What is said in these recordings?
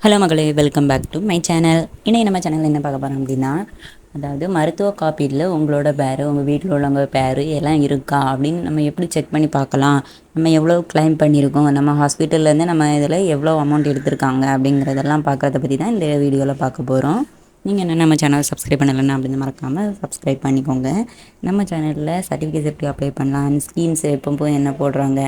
Hello மகளே, welcome back to my channel. இன்றைக்கி நம்ம சேனலில் என்ன பார்க்க போகிறோம் அப்படின்னா, அதாவது மருத்துவ காப்பீடில் உங்களோட பேர், உங்கள் வீட்டில் உள்ளவங்க பேர் எல்லாம் இருக்கா அப்படின்னு நம்ம எப்படி செக் பண்ணி பார்க்கலாம். நம்ம எவ்வளோ கிளைம் பண்ணியிருக்கோம், நம்ம ஹாஸ்பிட்டல்லேருந்து நம்ம இதில் எவ்வளோ அமௌண்ட் எடுத்திருக்காங்க அப்படிங்கிறதெல்லாம் பார்க்குறத பற்றி தான் இந்த வீடியோவில் பார்க்க போகிறோம். நீங்கள் என்ன நம்ம சேனல் சப்ஸ்கிரைப் பண்ணலைன்னா அப்படின்னு மறக்காமல் சப்ஸ்கிரைப் பண்ணிக்கோங்க. நம்ம சேனலில் சர்டிஃபிகேட்ஸ் எப்படி அப்ளை பண்ணலாம், அண்ட் ஸ்கீம்ஸ் எப்போ என்ன போடுறாங்க,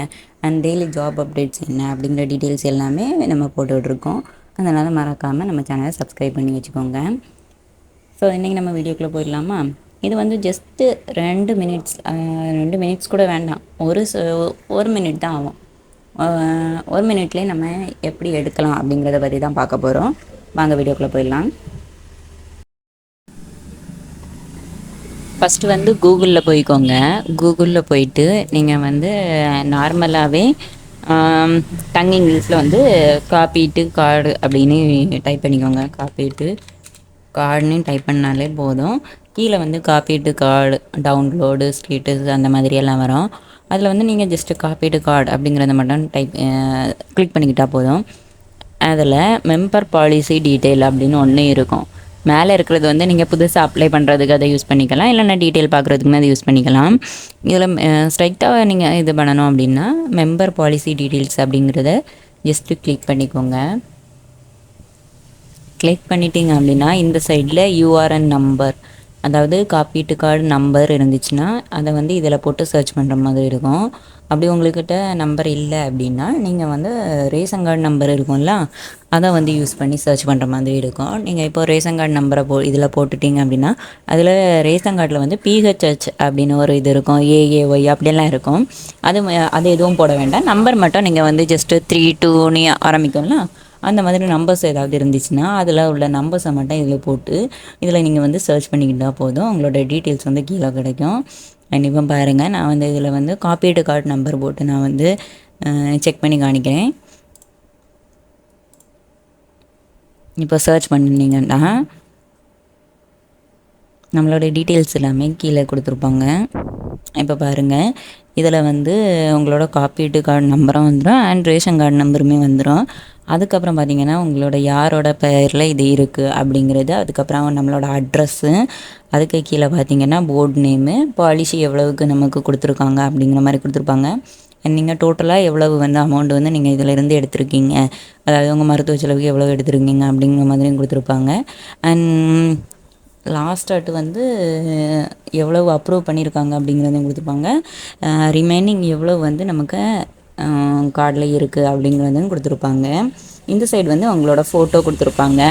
அண்ட் டெய்லி ஜாப் அப்டேட்ஸ் என்ன அப்படிங்கிற டீட்டெயில்ஸ் எல்லாமே நம்ம போட்டுட்ருக்கோம். அதனால் மறக்காமல் நம்ம சேனலை சப்ஸ்கிரைப் பண்ணி வச்சுக்கோங்க. ஸோ இன்றைக்கி நம்ம வீடியோக்குள்ளே போயிடலாமா. இது வந்து ஜஸ்ட்டு 2 மினிட்ஸ் கூட வேண்டாம், ஒரு மினிட் தான் ஆகும். 1 மினிட்லேயே நம்ம எப்படி எடுக்கலாம் அப்படிங்கிறத பற்றி தான் பார்க்க போகிறோம். வாங்க வீடியோக்குள்ளே போயிடலாம். ஃபஸ்ட்டு வந்து கூகுளில் போய்க்கோங்க. கூகுளில் போயிட்டு நீங்கள் வந்து நார்மலாகவே டங் இங்கிலீஷில் வந்து காப்பீட்டு கார்டு அப்படின்னு டைப் பண்ணிக்கோங்க. காப்பீட்டு கார்டுன்னு டைப் பண்ணாலே போதும். கீழே வந்து காப்பீட்டு கார்டு டவுன்லோடு ஸ்டேட்டஸ் அந்த மாதிரியெல்லாம் வரும். அதில் வந்து நீங்கள் ஜஸ்ட்டு காப்பீட்டு கார்டு அப்படிங்கிறத மட்டும் கிளிக் பண்ணிக்கிட்டால் போதும். அதில் மெம்பர் பாலிசி டீட்டெயில் அப்படின்னு ஒன்று இருக்கும். மேலே இருக்கிறது வந்து நீங்கள் புதுசாக அப்ளை பண்ணுறதுக்கு அதை யூஸ் பண்ணிக்கலாம், இல்லைன்னா டீட்டெயில் பார்க்குறதுக்குமே அதை யூஸ் பண்ணிக்கலாம். இதில் ஸ்ட்ரைட்டாக நீங்கள் இது பண்ணணும் அப்படின்னா மெம்பர் பாலிசி டீட்டெயில்ஸ் அப்படிங்கிறத ஜஸ்ட்டு கிளிக் பண்ணிக்கோங்க. கிளிக் பண்ணிட்டீங்க அப்படின்னா இந்த சைடில் யூஆர்என் நம்பர், அதாவது காப்பீட்டு கார்டு நம்பர் இருந்துச்சுன்னா அதை வந்து இதில் போட்டு சர்ச் பண்ணுற மாதிரி இருக்கும். அப்படி உங்கள்கிட்ட நம்பர் இல்லை அப்படின்னா நீங்கள் வந்து ரேஷன் கார்டு நம்பர் இருக்கும்ல, அதை வந்து யூஸ் பண்ணி சர்ச் பண்ணுற மாதிரி இருக்கும். நீங்கள் இப்போ ரேஷன் கார்டு நம்பரை இதில் போட்டுட்டிங்க அப்படின்னா அதில் ரேஷன் கார்டில் வந்து பிஹெச்ஹெச் அப்படின்னு ஒரு இது இருக்கும், ஏஏஒய் அப்படியெல்லாம் இருக்கும். அது எதுவும் போட வேண்டாம். நம்பர் மட்டும் நீங்கள் வந்து ஜஸ்ட்டு 32 ஆரம்பிக்கும்ல, அந்த மாதிரி நம்பர்ஸ் ஏதாவது இருந்துச்சுன்னா அதில் உள்ள நம்பர்ஸை மட்டும் இதில் போட்டு இதில் நீங்கள் வந்து சர்ச் பண்ணிக்கிட்டால் போதும். உங்களோட டீட்டெயில்ஸ் வந்து கீழே கிடைக்கும். கண்டிப்பாக பாருங்கள், நான் வந்து இதில் வந்து காப்பீட்டு கார்டு நம்பர் போட்டு நான் வந்து செக் பண்ணி காணிக்கிறேன். இப்போ சர்ச் பண்ணிங்கன்னா நம்மளோட டீட்டெயில்ஸ் எல்லாமே கீழே கொடுத்துருப்பாங்க. இப்போ பாருங்கள், இதில் வந்து உங்களோட காப்பீட்டு கார்டு நம்பரும் வந்துடும், அண்ட் ரேஷன் கார்டு நம்பருமே வந்துடும். அதுக்கப்புறம் பார்த்திங்கன்னா உங்களோட யாரோட பெயரில் இது இருக்குது அப்படிங்கிறது, அதுக்கப்புறம் நம்மளோட அட்ரஸ்ஸு, அதுக்கு கீழே பார்த்திங்கன்னா போர்டு நேமு, பாலிசி எவ்வளவுக்கு நமக்கு கொடுத்துருக்காங்க அப்படிங்கிற மாதிரி கொடுத்துருப்பாங்க. நீங்கள் டோட்டலாக எவ்வளவு வந்து அமௌண்ட் வந்து நீங்கள் இதிலேருந்து எடுத்திருக்கீங்க, அதாவது உங்கள் மருத்துவ செலவுக்கு எவ்வளோ எடுத்துருக்கீங்க அப்படிங்கிற மாதிரியும் கொடுத்துருப்பாங்க. அண்ட் லாஸ்ட்டாட்டு வந்து எவ்வளவு அப்ரூவ் பண்ணியிருக்காங்க அப்படிங்கிறதையும் கொடுத்துருப்பாங்க. ரிமைனிங் எவ்வளோ வந்து நமக்கு கார்டில் இருக்குது அப்படிங்கிறதையும் கொடுத்துருப்பாங்க. இந்த சைடு வந்து அவங்களோட ஃபோட்டோ கொடுத்துருப்பாங்க.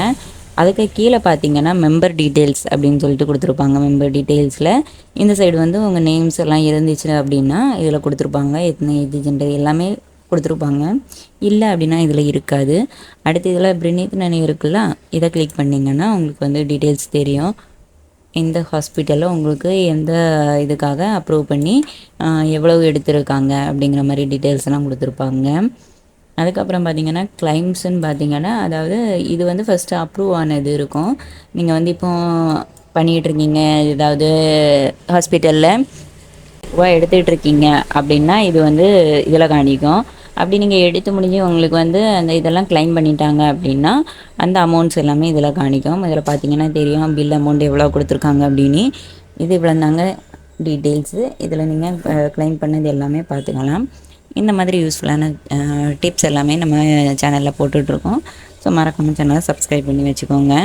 அதுக்கு கீழே பார்த்தீங்கன்னா மெம்பர் டீட்டெயில்ஸ் அப்படின்னு சொல்லிட்டு கொடுத்துருப்பாங்க. மெம்பர் டீட்டெயில்ஸில் இந்த சைடு வந்து உங்கள் நேம்ஸ் எல்லாம் இருந்துச்சு அப்படின்னா இதில் கொடுத்துருப்பாங்க. எத்தனை ஏஜ் ஜெண்டர் எல்லாமே கொடுத்துருப்பாங்க. இல்லை அப்படின்னா இதில் இருக்காது. அடுத்து இதில் பிரினித்னு இருக்குல்ல, இதை கிளிக் பண்ணிங்கன்னா உங்களுக்கு வந்து டீட்டெயில்ஸ் தெரியும். எந்த ஹாஸ்பிட்டலில் உங்களுக்கு எந்த இதுக்காக அப்ரூவ் பண்ணி எவ்வளவு எடுத்திருக்காங்க அப்படிங்கிற மாதிரி டீட்டெயில்ஸ் எல்லாம் கொடுத்துருப்பாங்க. அதுக்கப்புறம் பார்த்திங்கன்னா கிளைம்ஸுன்னு பார்த்திங்கன்னா, அதாவது இது வந்து ஃபஸ்ட்டு அப்ரூவ் ஆனது இருக்கும். நீங்கள் வந்து இப்போ பண்ணிகிட்ருக்கீங்க ஏதாவது ஹாஸ்பிட்டலில் எடுத்துகிட்டு இருக்கீங்க அப்படின்னா இது வந்து இதில் காணிக்கும். அப்படி நீங்கள் எடுத்து முடிஞ்சு உங்களுக்கு வந்து அந்த இதெல்லாம் கிளைம் பண்ணிட்டாங்க அப்படின்னா அந்த அமௌண்ட்ஸ் எல்லாமே இதில் காணிக்கும். இதில் பார்த்தீங்கன்னா தெரியும் பில் அமௌண்ட் எவ்வளோ கொடுத்துருக்காங்க அப்படின்னு. இது இவ்வளோ தாங்க டீட்டெயில்ஸு. இதில் நீங்கள் கிளைம் பண்ணது எல்லாமே பார்த்துக்கலாம். இந்த மாதிரி யூஸ்ஃபுல்லான டிப்ஸ் எல்லாமே நம்ம சேனலில் போட்டுட்ருக்கோம். ஸோ மறக்காம சேனலை சப்ஸ்கிரைப் பண்ணி வச்சுக்கோங்க.